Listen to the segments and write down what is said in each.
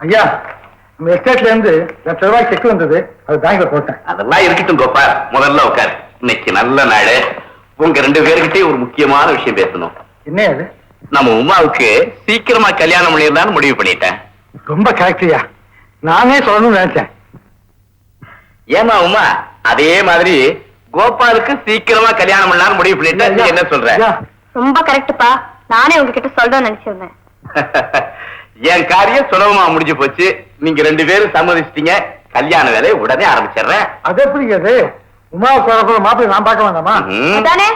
ஐயா, நம்ம எஸ்டேட்ல இருந்து ₹1,00,000 செக் வந்தது, அது பேங்க்ல போட்டேன். அதெல்லாம் இருக்கட்டும் கோபால், முதல்ல உட்காரு. இன்னைக்கு நல்ல நாள். உங்க 2 பேருக்கிட்டே ஒரு முக்கியமான விஷயம் பேசணும். என்ன அது? நம்ம உமாவுக்கு சீக்கிரமா கல்யாணம் பண்ணிடலாம்னு முடிவு பண்ணிட்டேன். ரொம்ப கரெக்டியா, நானே சொல்லணும்னு நினைச்சேன். ஏமா உமா, அதே மாதிரி கோபாலுக்கு சீக்கிரமா கல்யாணம் பண்ணலாம்னு முடிவு பண்ணிட்டேன். என்ன சொல்ற? ரொம்ப கரெக்ட்பா, நானே உங்ககிட்ட சொல்றேன் நினைச்சிருந்தேன். என் காரியம் சுலபமா முடிஞ்சு போச்சு. நீங்க 2 பேரும் சம்மதிச்சிட்டீங்க. கல்யாண வேலையை உடனே ஆரம்பிச்சிடுறேன். அது எப்படி? அது உமாவுக்கு வரப்போற மாப்பிள்ளை நான் பார்க்க வேண்டாமா? அதானே,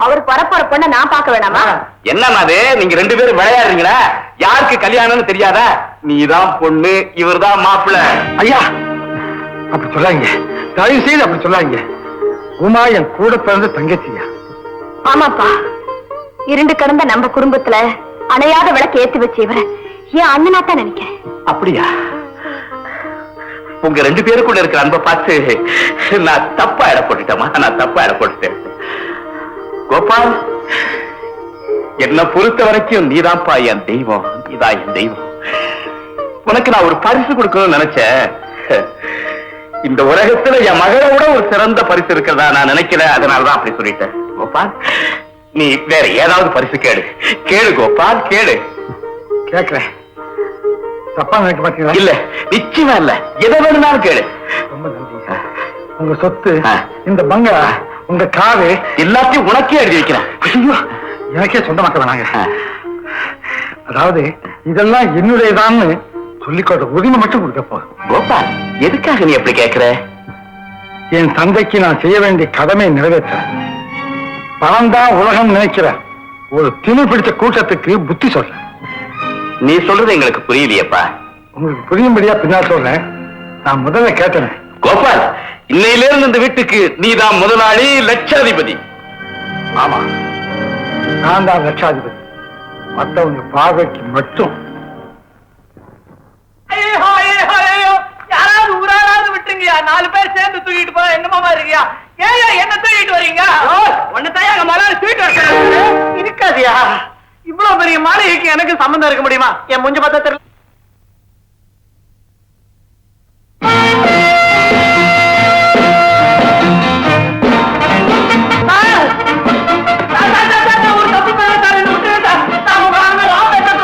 அவருக்கு வரப்போற பொண்ணை நான் பார்க்க வேண்டாமா? என்னமா அது, நீங்க 2 பேரும் விளையாடுறீங்களா? யாருக்கு கல்யாணம்னு தெரியாதா? நீதான் பொண்ணு, இவர்தான் மாப்பிள்ளை. ஐயா, அப்படி சொல்லாங்க, தயவு செய்து அப்படி சொல்லாங்க. உமா என் கூட பிறந்த தங்கச்சியா? ஆமாப்பா, இருண்டு கடந்த நம்ம குடும்பத்துல அணையாத விளக்கு ஏத்தி வச்சு இவரை என் அண்ணனா தான் நினைக்கிறேன். அப்படியா? உங்க 2 பேருக்குள்ள இருக்கிற அன்பை பார்த்து நான் தப்பா இட போட்டுட்டேமா? நான் தப்பா இட போட்டுட்டேன். கோபால், என்ன பொறுத்த வரைக்கும் நீதான்ப்பா என் தெய்வம். நீதான் என் தெய்வம். உனக்கு நான் ஒரு பரிசு கொடுக்கணும்னு நினைச்சேன். இந்த உலகத்துல என் மகளை விட ஒரு சிறந்த பரிசு இருக்கிறதா நான் நினைக்கிறேன். அதனாலதான் அப்படி சொல்லிட்டேன். கோபால், நீ வேற ஏதாவது பரிசு கேளு. கேளு கோபால், கேளு. கேட்கிறேன். தப்பா நினைக்க மாட்டீங்களா? இல்ல, நிச்சயமா இல்ல. எதை வேணும்னாலும் கேளு. ரொம்ப நன்றி. உங்க சொத்து, இந்த பங்களா, உங்க காரு எல்லாத்தையும் உனக்கே எழுதி வைக்கிறேன். ஐயோ, எனக்கே சொந்தமாக்க வேணாங்க. அதாவது இதெல்லாம் என்னுடையதான்னு சொல்லிக்கொண்ட உரிமை மட்டும் கொடுக்கப்போ. கோபால், எதுக்காக நீ எப்படி கேட்கிற? என் தந்தைக்கு நான் செய்ய வேண்டிய கடமையை நிறைவேற்ற பணம் தான் உலகம் நினைக்கிற ஒரு திமிர் பிடிச்ச கூட்டத்துக்கு புத்தி சொல்ற. நீ சொல்றது எங்களுக்கு புரியலையப்பா. உங்களுக்கு புரியும்படியா பின்னால் சொல்றேன். நான் முதல்ல கேட்டேன். கோபால், இன்னையிலிருந்து இந்த வீட்டுக்கு நீதான் முதலாளி, லட்சாதிபதி. ஆமா, நான் தான் லட்சாதிபதி. மற்றவங்க பார்வைக்கு மட்டும். யாராவது ஊராளாவது விட்டுருங்கயா, 4 பேர் சேர்ந்து தூக்கிட்டு போற என்னமாமா இருக்கியா? ஏன் என்ன தூக்கிட்டு வரீங்க? ஒன்னத்தையா அங்க மலை தூக்கிட்டு இருக்காதியா? இவ்வளவு பெரிய மாளிகைக்கு எனக்கு சம்பந்தம் இருக்க முடியுமா? என் முஞ்ச பார்த்தா தெரியல. ஒரு தப்பு பண்ண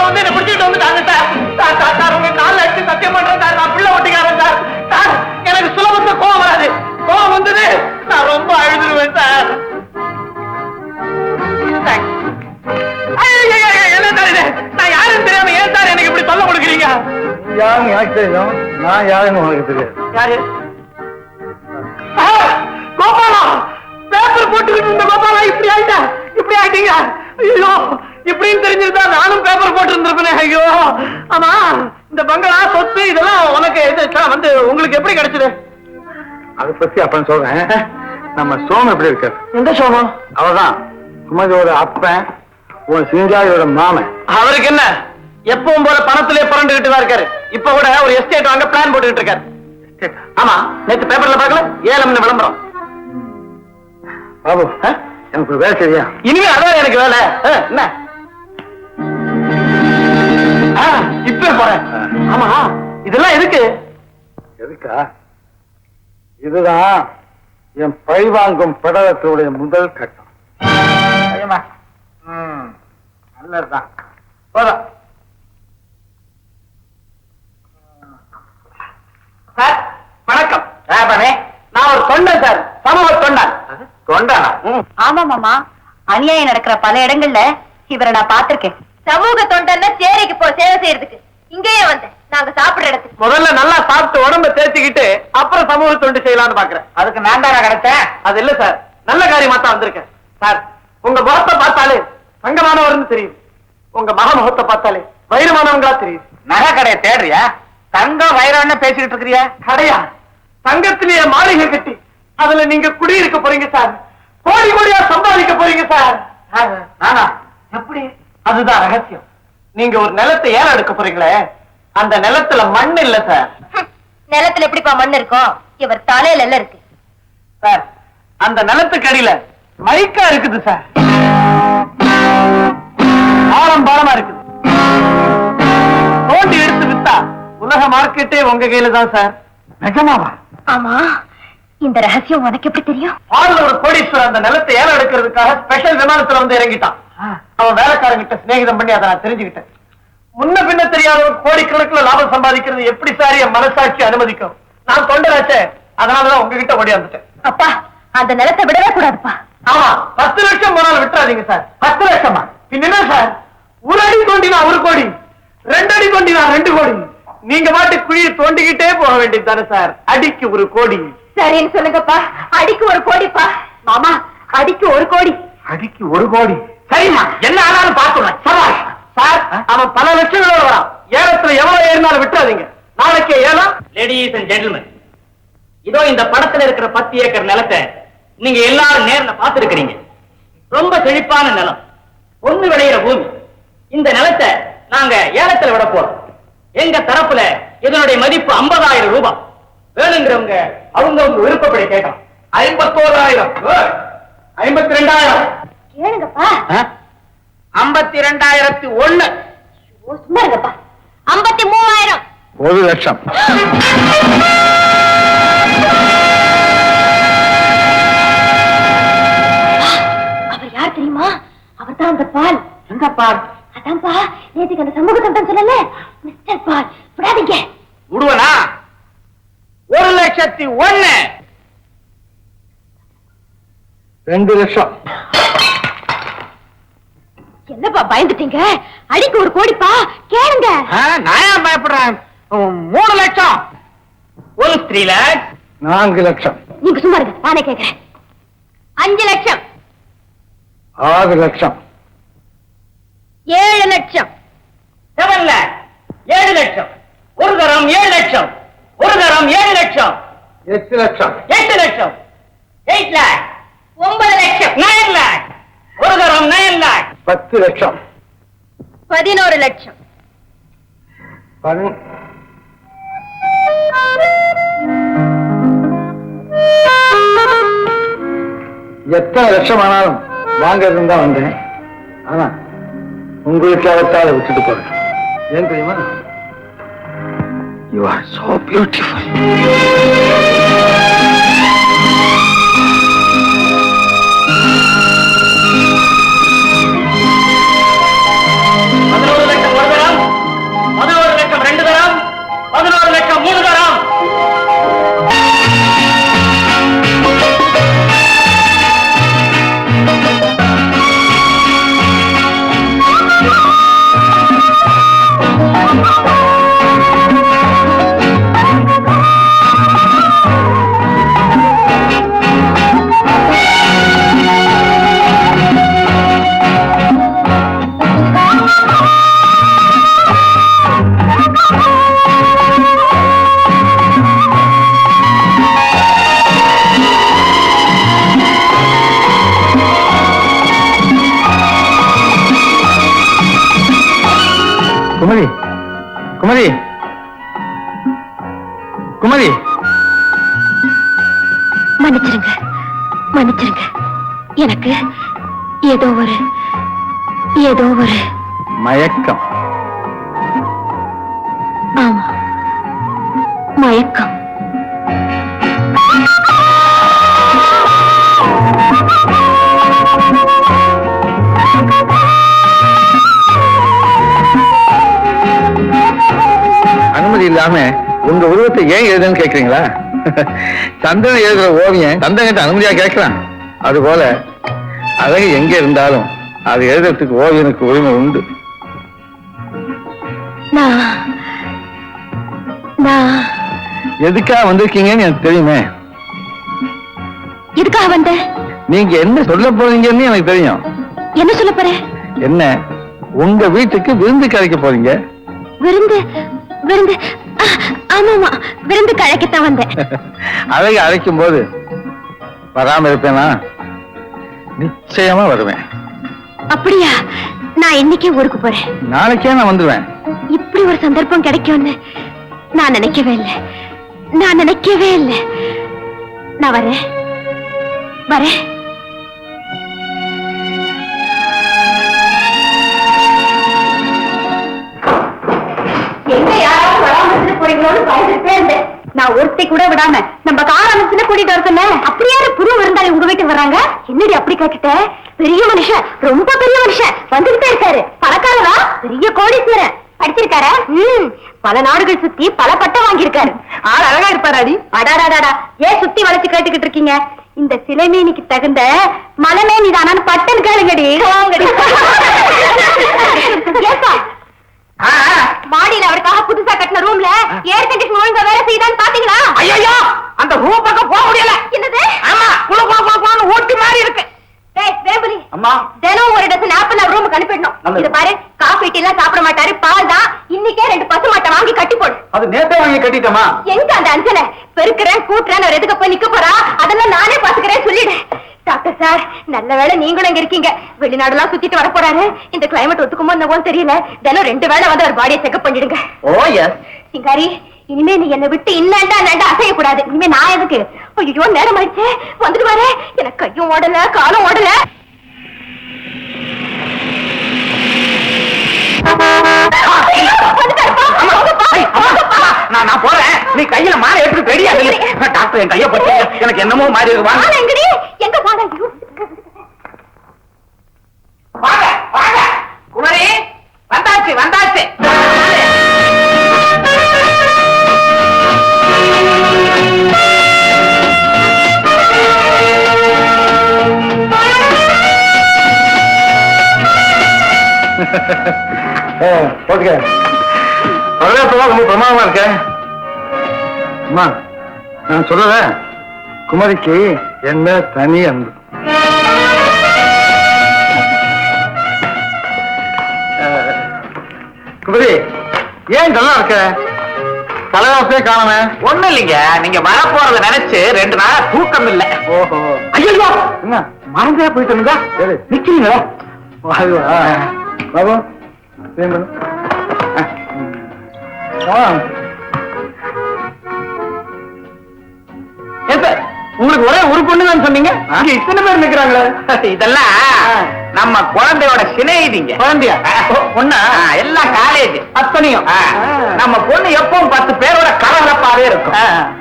வந்து என்ன பிடிச்சிட்டு வந்துட்டாங்க சார். உங்க காலில் அடிச்சு சத்தியம் பண்றேன் சார், நான் பிள்ளை ஒட்டிக்காரன் சார். சார், எனக்கு சுலபத்துல கோவம் வராது. கோவம் வந்தது நான் ரொம்ப அழுதுருவேன் சார். என்ன சார் இது? நான் யாருன்னு தெரியாம ஏன் சார் எனக்கு இப்படி சொல்ல கொடுக்குறீங்க? யாருன்னு எனக்கு தெரியும், நான் யாருன்னு உனக்கு தெரியாது. யாரு? கோபாலா, பேப்பர் போட்டுக்கிட்டு இருந்த கோபாலா இப்படி ஆயிட்டா, இப்படி ஆயிட்டீங்க. ஐயோ, இப்படின்னு தெரிஞ்சிருந்தா நானும் பேப்பர் போட்டு இருந்திருப்பேன். ஐயோ. ஆமா, இந்த பங்களா சொத்து இதெல்லாம் உனக்கு வந்து உங்களுக்கு எப்படி கிடைச்சது? அதை பத்தி அப்பன்னு சொல்றேன். நம்ம சோமம் எப்படி இருக்காரு? எந்த சோமம்? அவர்தான் சுமதியோட அப்பன், உன் சிங்காரியோட மாமன். அவருக்கு என்ன, எப்பவும் போல பணத்திலே புரண்டுகிட்டு தான் இருக்காரு. இப்ப கூட ஒரு எஸ்டேட் வாங்க பிளான் போட்டுக்கிட்டு இருக்காரு. ஆமா, நேத்து பேப்பர்ல பார்க்கல, ஏலம்னு விளம்பரம். பாபு, எனக்கு ஒரு வேலை சரியா? இனிமே அதான் எனக்கு வேலை. என்ன இப்ப போறேன். ஆமா, இதெல்லாம் எதுக்கு? எதுக்கா? இதுதான் என் பழிவாங்கும் படலத்தினுடைய முதல் கட்டம். நல்லதுதான், போதும். சார் வணக்கம். நான் ஒரு தொண்டன் சார், சமூக தொண்டன். தொண்டானா? ஆமா மாமா, அநியாயம் நடக்கிற பல இடங்கள்ல இவரை நான் பார்த்திருக்கேன். சமூக தொண்டன்னா சேரிக்கு போ சேவை செய்யறதுக்கு. இங்கேயே வந்தேன், நாங்க சாப்பிடுற இடத்துக்கு. முதல்ல நல்லா சாப்பிட்டு உடம்ப தேர்த்திக்கிட்டு அப்புறம் சமூக தொண்டு செய்யலாம்னு பாக்குறேன். அதுக்கு நான் தானே கிடைச்சேன். அது இல்ல சார், நல்ல காரியமா தான் வந்திருக்கேன். சார், உங்க முகத்தை பார்த்தாலே தங்கமானவர்னு தெரியுது. உங்க மக முகத்தை பார்த்தாலே வைரமானவங்களா தெரியுது. நகை கடையை தேடுறியா? தங்கம் வைரம்னு பேசிக்கிட்டு இருக்கிறியா? கடையா? தங்கத்திலேயே மாளிகை கட்டி அதுல நீங்க குடியிருக்க போறீங்க சார். கோடி கோடியா சம்பாதிக்க போறீங்க சார். நானா? எப்படி? அதுதான் ரகசியம். நீங்க ஒரு நிலத்தை ஏலம் எடுக்க போறீங்களே, அந்த நிலத்துல மண் இல்ல சார். நிலத்துல எப்படிப்பா மண் இருக்கும்? இவர் தலையில எல்லாம் இருக்கு சார். அந்த நிலத்துக்கு அடியில மைக்கா இருக்குது சார். ஆழம் பாலமா இருக்குது. தோண்டி எடுத்து வித்தா உலக மார்க்கெட்டே உங்க கையில தான் சார். நிஜமாவா? ஆமா, இந்த ரகசியம் உனக்கு எப்படி தெரியும்? ஆளுல ஒரு கோடீஸ்வரர் அந்த நிலத்தை ஏலம் எடுக்கிறதுக்காக ஸ்பெஷல் விமானத்துல வந்து இறங்கிட்டான். அவன் வேலைக்காரங்கிட்ட சிநேகிதம் பண்ணி அதை நான் தெரிஞ்சுக்கிட்டேன். முன்ன பின்ன தெரியாத ஒரு கோடிக்கணக்கில் லாபம் சம்பாதிக்கிறது எப்படி சார் என் மனசாட்சி அனுமதிக்கும்? நான் தொண்டராச்சே, அதனாலதான் உங்ககிட்ட ஓடியாந்துட்டேன். அப்பா, அந்த நிலத்தை விடவே கூடாதுப்பா. ஆமா, 10 லட்சம் போனாலும் விட்டுறாதீங்க சார். 10 லட்சமா? பின்ன சார், ஒரு அடி தோண்டினா 1 கோடி, 2 அடி தோண்டினா 2 கோடி. நீங்க பாட்டு குழியை தோண்டிக்கிட்டே போக வேண்டியது தானே சார். அடிக்கு 1 கோடி. சரின்னு சொல்லுங்கப்பா. அடிக்கு 1 கோடிப்பா. மாமா, அடிக்கு 1 கோடி. அடிக்கு 1 கோடி. சரிம்மா, என்ன ஆனாலும் பார்த்துடுறேன். சவால் சார். அவன் பல லட்சங்களோட வரான். ஏலத்துல எவ்வளவு ஏறினாலும் விட்டுறாதீங்க. நாளைக்கே ஏலம். லேடிஸ் அண்ட் ஜென்டில்மேன், இதோ இந்த படத்துல இருக்கிற 10 ஏக்கர் நிலத்தை நீங்க எல்லாரும் நேர்ல பார்த்திருக்கிறீங்க. ரொம்ப செழிப்பான நிலம், பொண்ணு விளையிற பூமி. இந்த நிலத்தை நாங்க ஏலத்துல விட போறோம். எங்க தரப்புல இதனுடைய மதிப்பு 50,000 ரூபாய். வேணுங்கிறவங்க அவங்க விருப்பப்படி கேட்கலாம். 51,000, 52,000, கேளுங்கப்பா. 52,001. சும்மா இருங்கப்பா. 53,000. 1 லட்சம். அவர் யார் தெரியுமா? அவர் தான் அந்த பால். எங்க பால்? அதான்ப்பா, நேற்றுக்கு அந்த சமூக தொண்டன் சொல்லல, மிஸ்டர் பால். விடாதீங்க. விடுவனா? 1,01,000. 2 லட்சம். என்னப்பா பயந்துட்டீங்க? அடிக்கு 1 கோடிப்பா. கேளுங்க. நான் ஏன் பயப்படுறேன்? 3 லட்சம். 3 lakhs. 4 லட்சம். நீங்க சும்மா இருங்க, நானே கேட்கிறேன். 5 லட்சம். 6 லட்சம். 7 லட்சம். 7 lakhs. 7 லட்சம். ஒரு தரம் 7 லட்சம். ஒரு தரம் 7 லட்சம். 8 லட்சம். 8 லட்சம். 8 lakhs. 9 லட்சம். 9 lakhs. ஒரு தரம் 9 lakhs. 10 லட்சம். 11 லட்சம். எத்தனை லட்சம் ஆனாலும் வாங்கறதுன்னு தான் வந்தேன். ஆனா உங்களுக்கு அவத்தால விட்டுட்டு போறேன். ஏன் தெரியுமா? You are so beautiful. Kumari, Kumari, Kumari. மன்னிச்சிருங்க, மன்னிச்சிருங்க. எனக்கு ஏதோ ஒரு மயக்கம். ஆமா, மயக்கம். அனுமதி இல்லாம உங்க உருவத்தை ஏன் எழுதுன்னு கேக்குறீங்களா? சந்திரன் எழுதுற ஓவியம் சந்திரன் அனுமதியா கேட்கலாம். அது போல அழகு எங்க இருந்தாலும் அது எழுதுறதுக்கு ஓவியனுக்கு உரிமை உண்டு. எதுக்காக வந்திருக்கீங்கன்னு எனக்கு தெரியுமே. எதுக்காக வந்த? நீங்க என்ன சொல்ல போறீங்கன்னு எனக்கு தெரியும். என்ன சொல்ல போற? என்ன, உங்க வீட்டுக்கு விருந்து கலைக்க போறீங்க. விருந்து? விருந்து? ஆமாமா, விருந்து கழைக்கத்தான் வந்தேன். அழகு அழைக்கும் போது வராம இருப்பேனா? நிச்சயமா வருவேன். அப்படியா? நான் இன்னைக்கே ஊருக்கு போறேன். நாளைக்கே நான் வந்துடுவேன். இப்படி ஒரு சந்தர்ப்பம் கிடைக்கும்னு நான் நினைக்கவே இல்லை. நான் நினைக்கவே இல்லை. நான் வரேன், வரேன். எங்க யாராவது வராம நான் ஒருத்தி கூட விடாம நம்ம கார் அமைச்சுன்னு கூட்டிட்டு வர சொன்னேன். அப்படியே புது விருந்தாளி உங்க வீட்டுக்கு வர்றாங்க. என்னடி அப்படி கேட்டுட்ட? பெரிய மனுஷன், ரொம்ப பெரிய மனுஷன் வந்துகிட்டே இருக்காரு. பணக்காரரா, பெரிய கோடீஸ்வரன், படிச்சிருக்காரு. பல நாடுகள் சுத்தி பல பட்டம் வாங்கியிருக்காரு. ஆள் அழகா இருப்பாராடி. அடாடாடாடா, ஏன் சுத்தி வளைச்சு கேட்டுக்கிட்டு இருக்கீங்க? இந்த சிலைமேனிக்கு தகுந்த மலமேனி தானான்னு பட்டன் கேளுங்கடி. மாடியில அவருக்காக புதுசா கட்டின ரூம்ல ஏர் கண்டிஷன் ஒழுங்கா வேலை செய்தான்னு பாத்தீங்களா? ஐயோ, அந்த ரூம் பக்கம் போக முடியல. என்னது? ஆமா, குளு ஊட்டி மாதிரி இருக்கு. அம்மா, தினம் ஒரு டசன் ஆப்பிள் நான் ரூமுக்கு அனுப்பிடணும். இது பாரு, காஃபி டீ எல்லாம் சாப்பிட மாட்டாரு, பால் தான். இன்னைக்கே 2 பசு மாட்டை வாங்கி கட்டி போடு. அது நேத்தே வாங்கி கட்டிட்டமா? எங்க அந்த அஞ்சல பெருக்கிறேன் கூட்டுறேன், ஒரு எதுக்கு போய் நிக்க போறா? அதெல்லாம் நானே பாத்துக்கிறேன் சொல்லிடு. டாக்டர் சார், நல்ல வேளை நீங்களும் இங்க இருக்கீங்க. வெளிநாடுலாம் சுத்திட்டு வர போறாரு. இந்த கிளைமேட் ஒத்துக்குமோ என்னவோ தெரியல. தினம் 2 வேளை வந்து ஒரு பாடியை செக்அப் பண்ணிடுங்க. ஓ எஸ். சிங்காரி, இனிமே நீ என்னை விட்டு இன்னாண்டா அசையக்கூடாது. இனிமே நான் எதுக்கு? ஐயோ, நேரம் ஆயிடுச்சு, வந்துட்டு வரே. எனக்கு கையும் ஓடல, காலும் ஓடல. நான் போறேன். நீ கையில மாலை எப்படி தெரியாது? டாக்டர், என் கைய பத்தி எனக்கு என்னமோ மாதிரி வாங்க. எங்கடி? எங்க பாரு. வாங்க வாங்க குமரி, வந்தாச்சு வந்தாச்சு. ஓகே, வரவேற்பெல்லாம் ரொம்ப பிரமாதமா இருக்க. அம்மா, நான் சொல்றத குமரிக்கு என்ன தனி அன்பு. குமரி, ஏன் நல்லா இருக்க? தலைவாசே காணமே. ஒண்ணு இல்லைங்க, நீங்க வர போறத நினைச்சு 2 நாளா தூக்கம் இல்ல. ஓஹோ, ஐயோ, என்ன மறந்தே போயிட்டு சரி நிக்கிறீங்களா? பாபு, உங்களுக்கு ஒரே ஒரு பொண்ணு தான் சொன்னீங்க, அங்க இத்தனை பேர் நிக்கிறாங்களே. இதெல்லாம் நம்ம குழந்தையோட சிநேகிதிங்க. குழந்தையா? பொண்ணா? எல்லாம் காலேஜ் அத்தனையும். நம்ம பொண்ணு எப்பவும் 10 பேரோட கலகலப்பாவே இருக்கும்.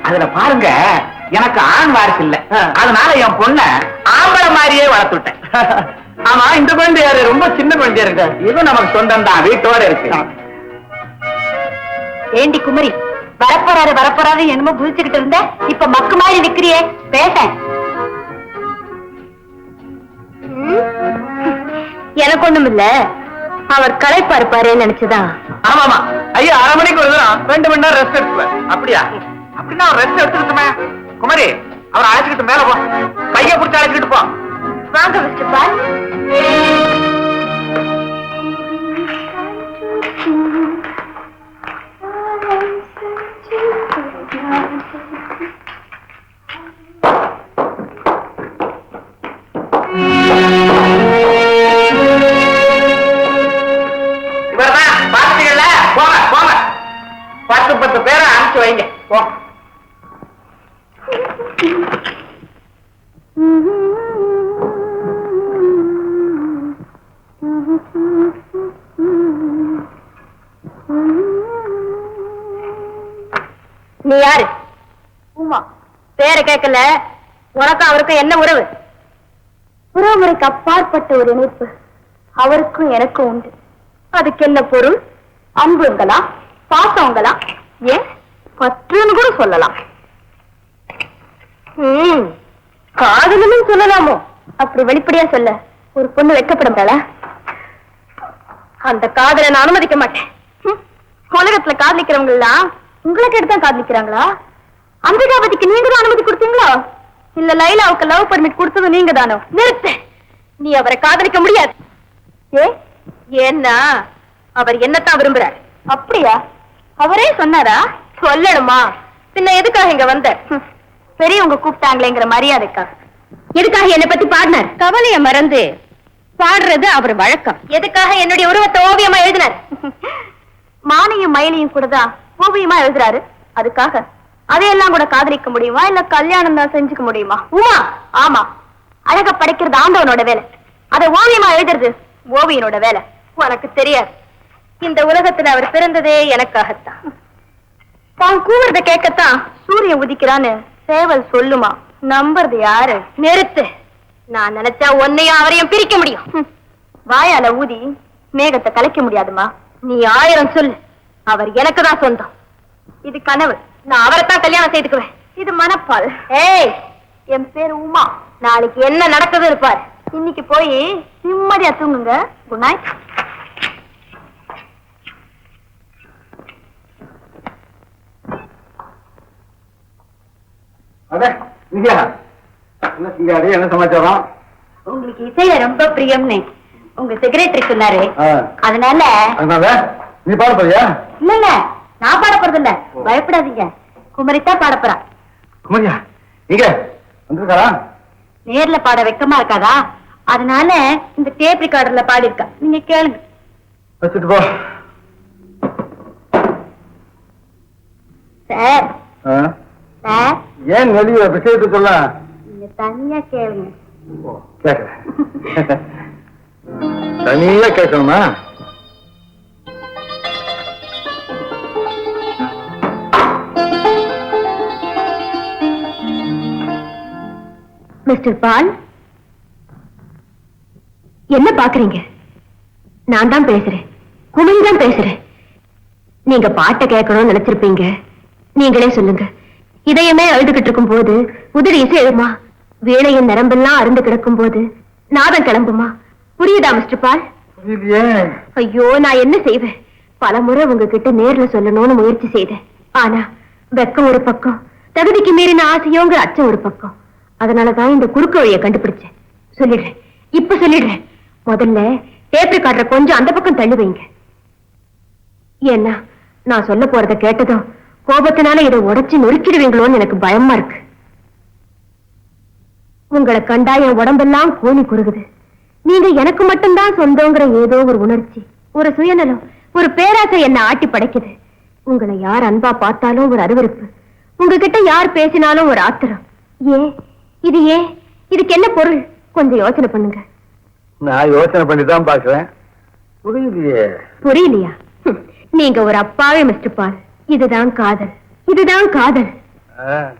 அதுல பாருங்க, எனக்கு ஆண் வாரிசு இல்ல, அதனால என் பொண்ண ஆம்பளை மாதிரியே வளர்த்துட்டேன். ஆமா, இந்த குழந்தை யாரு? ரொம்ப சின்ன குழந்தையா இருக்க. இது நமக்கு சொந்தம் தான், வீட்டோட இருக்கு. ஏண்டி குமரி, வரப்போறாரு என்னமோ குதிச்சுக்கிட்டு இருந்த, இப்ப மக்கு மாதிரி நிக்கிறியே, பேச. எனக்கு ஒண்ணும் இல்ல, அவர் களைப்பா இருப்பாருன்னு நினைச்சுதான். ஆமாமா, ஐயா 1/2 மணிக்கு ஒரு தரம் 2 மணி நேரம் ரெஸ்ட் எடுத்துவேன். அப்படியா? அப்படின்னா அவர் ரெஸ்ட் எடுத்துக்கிட்டுமே. குமரி, அவர் அழைச்சிக்கிட்டு மேல போ, கைய பிடிச்சி அழைச்சிக்கிட்டு போ. வாங்க மிஸ்டர் பால். இவர்தான் பாத்தீங்கல்ல, போங்க போங்க, 10 பேரை அனுப்பிச்சு வைங்க. போ. நீ யாரு? உமா. பேரை கேட்கல. உனக்கும் அவருக்கும் என்ன உறவு? உறவுமுறைக்கு அப்பாற்பட்ட ஒரு இணைப்பு அவருக்கும் எனக்கும் உண்டு. அதுக்கு என்ன பொருள்? அன்புங்களா, பாசங்களா, ஏன் பற்றுன்னு கூட சொல்லலாம். காதலும் சொல்லலாமோ? அப்படி வெளிப்படையா சொல்ல ஒரு பொண்ணு வெட்கப்படும்ல. அந்த காதலை நான் அனுமதிக்க மாட்டேன். உலகத்துல காதலிக்கிறவங்க எல்லாம் உங்களுக்கு எடுத்தான் காதலிக்கிறாங்களா? அம்பிகாபதிக்கு நீங்க தான் அனுமதி கொடுத்தீங்களா? இல்ல லைலாவுக்கு லவ் பர்மிட் கொடுத்தது நீங்க தானோ? நிறுத்த, நீ அவரை காதலிக்க முடியாது. ஏன்னா அவர் என்னத்தான் விரும்புறாரு. அப்படியா? அவரே சொன்னாரா? சொல்லணுமா? பின்ன எதுக்காக இங்க வந்த? பெரியவங்க கூப்பிட்டாங்களேங்கிற மரியாதைக்காக. எதுக்காக என்னை பத்தி பாடினார்? கவலைய மறந்து பாடுறது அவர் வழக்கம். எதுக்காக என்னுடைய உருவத்தை ஓவியமா எழுதினார்? மானையும் மயிலையும் கூட தான் ஓவியமா எழுதுறாரு. அதுக்காக அதையெல்லாம் கூட காதலிக்க முடியுமா? இல்ல கல்யாணம் தான் செஞ்சுக்க முடியுமா? உமா, ஆமா, அழக படைக்கிறது ஆண்டவனோட வேலை, அதை ஓவியமா எழுதுறது ஓவியனோட வேலை. உனக்கு தெரியாது, இந்த உலகத்துல அவர் பிறந்ததே எனக்காகத்தான். தான் கூவுறத கேட்கத்தான் சூரியன் உதிக்கிறான்னு சேவல் சொல்லுமா? நம்புறது யாரு? நிறுத்து. நான் நினைச்சா உன்னையும் அவரையும் பிரிக்க முடியும். வாயால ஊதி மேகத்தை கலைக்க முடியாதுமா. நீ 1000 சொல்லு, அவர் எனக்கு தான் சொந்தம். இது கனவு. நான் அவரைத்தான் கல்யாணம் செய்துக்குவேன். இது மனப்பால். ஏய், என் பேரு உமா. நாளைக்கு என்ன நடக்குது இருப்பார். இன்னைக்கு போய் நிம்மதியா தூங்குங்க. Good night. என்ன சமாச்சாரம்? உங்களுக்கு இசையில ரொம்ப பிரியம்னு உங்க செக்ரட்டரி சொன்னாரு. அதனால நீ பாட போறியா? இல்ல நான் பாட போறது இல்ல, பயப்படாதீங்க. குமரித்தான் பாட போறா. குமரியா இங்க வந்திருக்காரா? நேர்ல பாட வெக்கமா இருக்காதா, அதனால இந்த டேப் ரெக்கார்டர்ல பாடி இருக்கா. நீங்க கேளுங்க. வச்சுட்டு போ. சார் சார், ஏன் வெளியே விஷயத்தை சொல்ல? நீங்க தனியா கேளுங்க. கேட்கிறேன். தனியா கேட்கணுமா? மிஸ்டர் பால், என்ன பாக்குறீங்க? நான் தான் பேசுறேன், குமரி தான் பேசுறேன். நீங்க பாட்டை கேட்கணும்னு நினைச்சிருப்பீங்க. நீங்களே சொல்லுங்க. இதயமே அழுதுகிட்டு இருக்கும் போது உதிரி இசை எழுமா? வேளையின் நரம்பெல்லாம் அருந்து கிடக்கும் போது நாதம் கிளம்புமா? புரியுதா மிஸ்டர் பால்? ஐயோ, நான் என்ன செய்வேன்? பல முறை உங்ககிட்ட நேர்ல சொல்லணும்னு முயற்சி செய்தேன். ஆனா வெக்கம் ஒரு பக்கம், தகுதிக்கு மீறின ஆசையோங்கிற அச்சம் ஒரு பக்கம். அதனாலதான் இந்த குறுக்கு வழியை கண்டுபிடிச்சேன். சொல்லிடுறேன், இப்ப சொல்லிடுறேன். முதல்ல டேப் ரெக்கார்டரை கொஞ்சம் அந்த பக்கம் தள்ளி வைங்க. ஏன்னா நான் சொல்ல போறத கேட்டதும் கோபத்தினால இதை உடைச்சு நொறுக்கிடுவீங்களோன்னு எனக்கு பயமா இருக்கு. உங்களை கண்டா என் உடம்பெல்லாம் கூனி குறுகுது. நீங்க எனக்கு மட்டும்தான் சொந்தங்கிற ஏதோ ஒரு உணர்ச்சி, ஒரு சுயநலம், ஒரு பேராசை என்ன ஆட்டி படைக்குது. உங்களை யார் அன்பா பார்த்தாலும் ஒரு அருவருப்பு, உங்ககிட்ட யார் பேசினாலும் ஒரு ஆத்திரம். ஏன் இது? ஏன் இதுக்கு என்ன பொருள்? கொஞ்சம் யோசனை பண்ணுங்க. நான் யோசனை பண்ணி தான் பாக்குறேன். புரியலையே. புரியலையா? நீங்க ஒரு அப்பாவே மிஸ்டர் பால். இதுதான் காதல், இதுதான் காதல்.